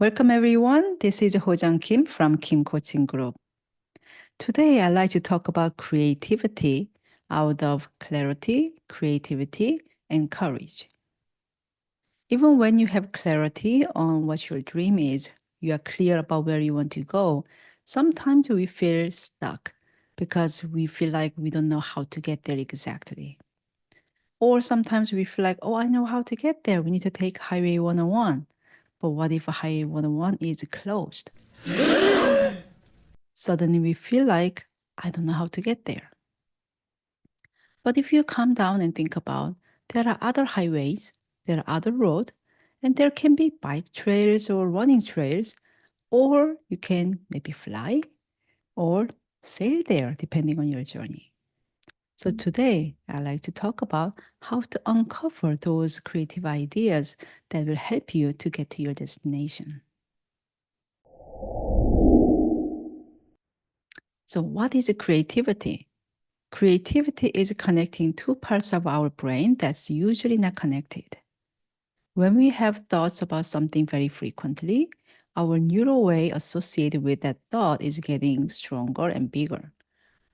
Welcome everyone. This is Ho-Jang Kim from Kim Coaching Group. Today I'd like to talk about creativity out of clarity, creativity, and courage. Even when you have clarity on what your dream is, you are clear about where you want to go, sometimes we feel stuck because we feel like we don't know how to get there exactly. Or sometimes we feel like, oh, I know how to get there. We need to take Highway 101. But what if Highway 101 is closed? Suddenly we feel like, I don't know how to get there. But if you calm down and think about, there are other highways, there are other roads, and there can be bike trails or running trails, or you can maybe fly or sail there, depending on your journey. So today, I'd like to talk about how to uncover those creative ideas that will help you to get to your destination. So what is creativity? Creativity is connecting two parts of our brain that's usually not connected. When we have thoughts about something very frequently, our neural way associated with that thought is getting stronger and bigger.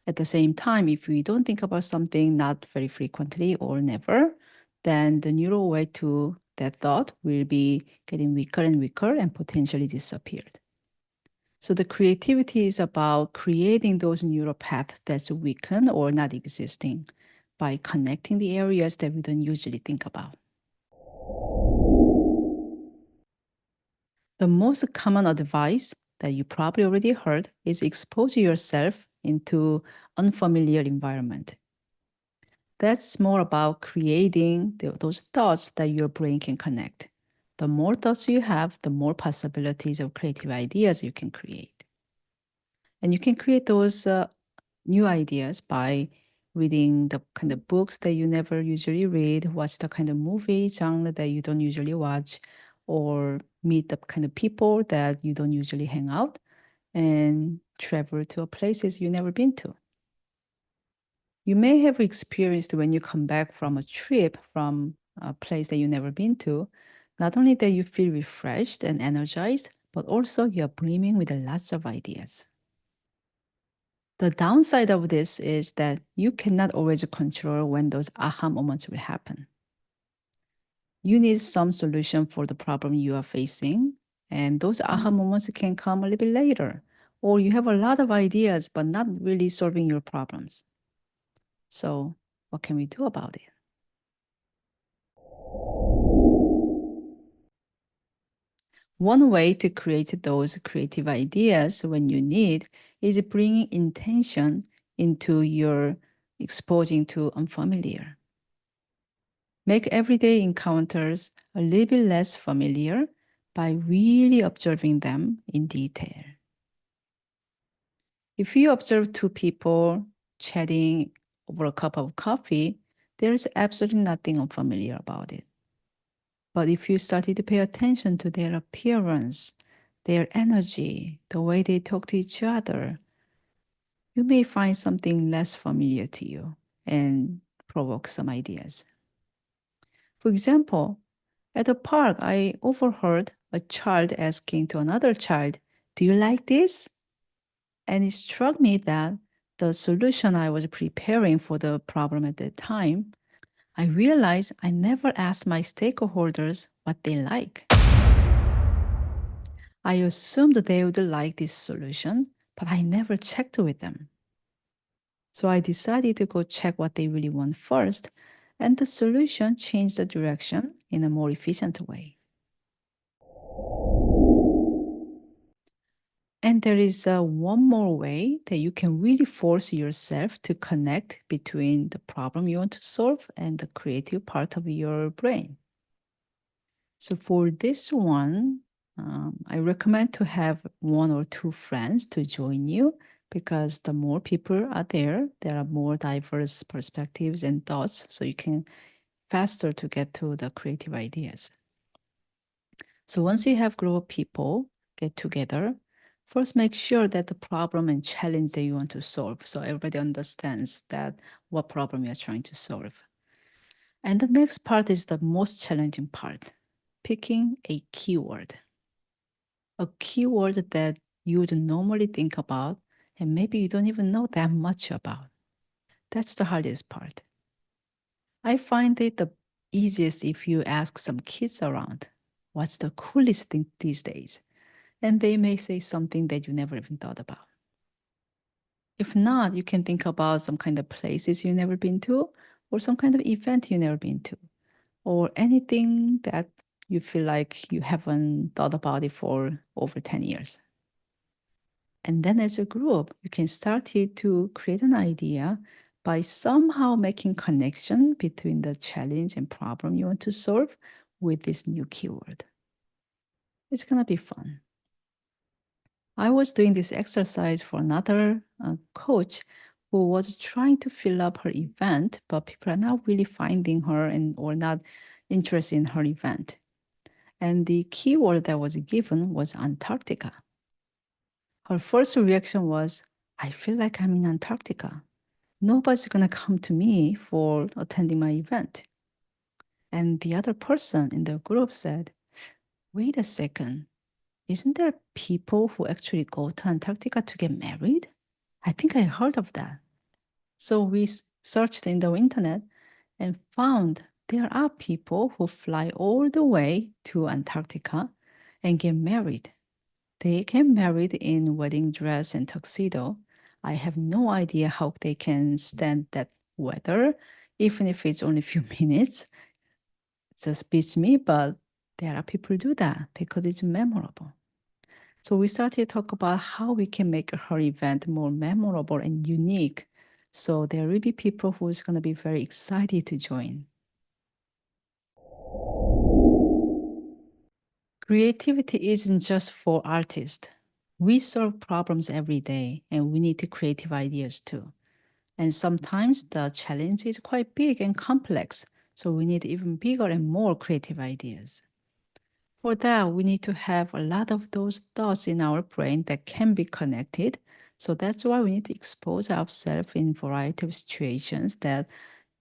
At the same time, if we don't think about something not very frequently or never, then the neural way to that thought will be getting weaker and weaker and potentially disappeared. So the creativity is about creating those neural paths that's weakened or not existing by connecting the areas that we don't usually think about. The most common advice that you probably already heard is expose yourself into unfamiliar environment. That's more about creating those thoughts that your brain can connect. The more thoughts you have, the more possibilities of creative ideas you can create. And you can create those new ideas by reading the kind of books that you never usually read, watch the kind of movie genre that you don't usually watch, or meet the kind of people that you don't usually hang out, and travel to places you've never been to. You may have experienced when you come back from a trip from a place that you've never been to, not only that you feel refreshed and energized, but also you're brimming with lots of ideas. The downside of this is that you cannot always control when those aha moments will happen. You need some solution for the problem you are facing, and those aha moments can come a little bit later, or you have a lot of ideas but not really solving your problems. So, what can we do about it? One way to create those creative ideas when you need is bringing intention into your exposing to unfamiliar. Make everyday encounters a little bit less familiar by really observing them in detail. If you observe two people chatting over a cup of coffee, there's absolutely nothing unfamiliar about it. But if you started to pay attention to their appearance, their energy, the way they talk to each other, you may find something less familiar to you and provoke some ideas. For example, at a park, I overheard a child asking to another child, "Do you like this?" And it struck me that the solution I was preparing for the problem at that time, I realized I never asked my stakeholders what they like. I assumed they would like this solution, but I never checked with them. So I decided to go check what they really want first, and the solution changed the direction in a more efficient way. And there is one more way that you can really force yourself to connect between the problem you want to solve and the creative part of your brain. So for this one, I recommend to have one or two friends to join you because the more people are there are more diverse perspectives and thoughts, so you can faster to get to the creative ideas. So once you have group of people get together, first make sure that the problem and challenge that you want to solve, so everybody understands that what problem you're trying to solve. And the next part is the most challenging part, picking a keyword. a keyword that you would normally think about and maybe you don't even know that much about. That's the hardest part. I find it the easiest if you ask some kids around, what's the coolest thing these days? And they may say something that you never even thought about. If not, you can think about some kind of places you've never been to, or some kind of event you've never been to, or anything that you feel like you haven't thought about it for over 10 years. And then as a group, you can start it to create an idea by somehow making connection between the challenge and problem you want to solve with this new keyword. It's gonna be fun. I was doing this exercise for another coach who was trying to fill up her event, but people are not really finding her and or not interested in her event. And the keyword that was given was Antarctica. Her first reaction was, I feel like I'm in Antarctica. Nobody's going to come to me for attending my event. And the other person in the group said, wait a second, isn't there people who actually go to Antarctica to get married? I think I heard of that. So we searched in the internet and found there are people who fly all the way to Antarctica and get married. They get married in wedding dress and tuxedo. I have no idea how they can stand that weather, even if it's only a few minutes. It just beats me, but there are people who do that because it's memorable. So we started to talk about how we can make her event more memorable and unique. So there will be people who's going to be very excited to join. Creativity isn't just for artists. We solve problems every day and we need creative ideas too. And sometimes the challenge is quite big and complex, so we need even bigger and more creative ideas. For that, we need to have a lot of those thoughts in our brain that can be connected. So that's why we need to expose ourselves in variety of situations that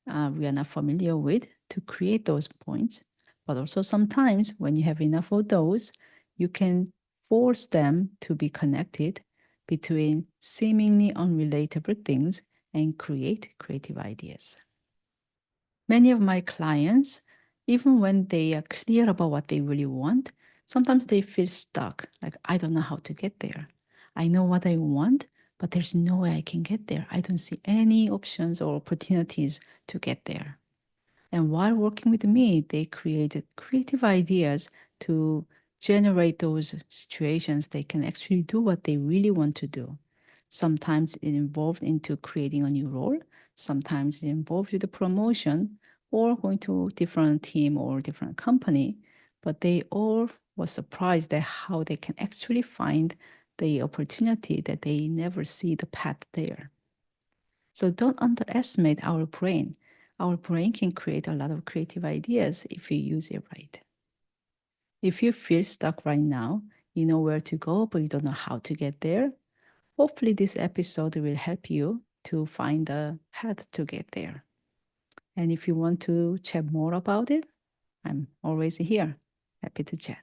we are not familiar with to create those points. But also sometimes when you have enough of those, you can force them to be connected between seemingly unrelatable things and create creative ideas. Many of my clients, even when they are clear about what they really want, sometimes they feel stuck, like, I don't know how to get there. I know what I want, but there's no way I can get there. I don't see any options or opportunities to get there. And while working with me, they created creative ideas to generate those situations they can actually do what they really want to do. Sometimes it involved into creating a new role. Sometimes it involved with the promotion or going to a different team or different company. But they all were surprised at how they can actually find the opportunity that they never see the path there. So don't underestimate our brain. Our brain can create a lot of creative ideas if you use it right. If you feel stuck right now, you know where to go, but you don't know how to get there. Hopefully, this episode will help you to find a path to get there. And if you want to chat more about it, I'm always here. Happy to chat.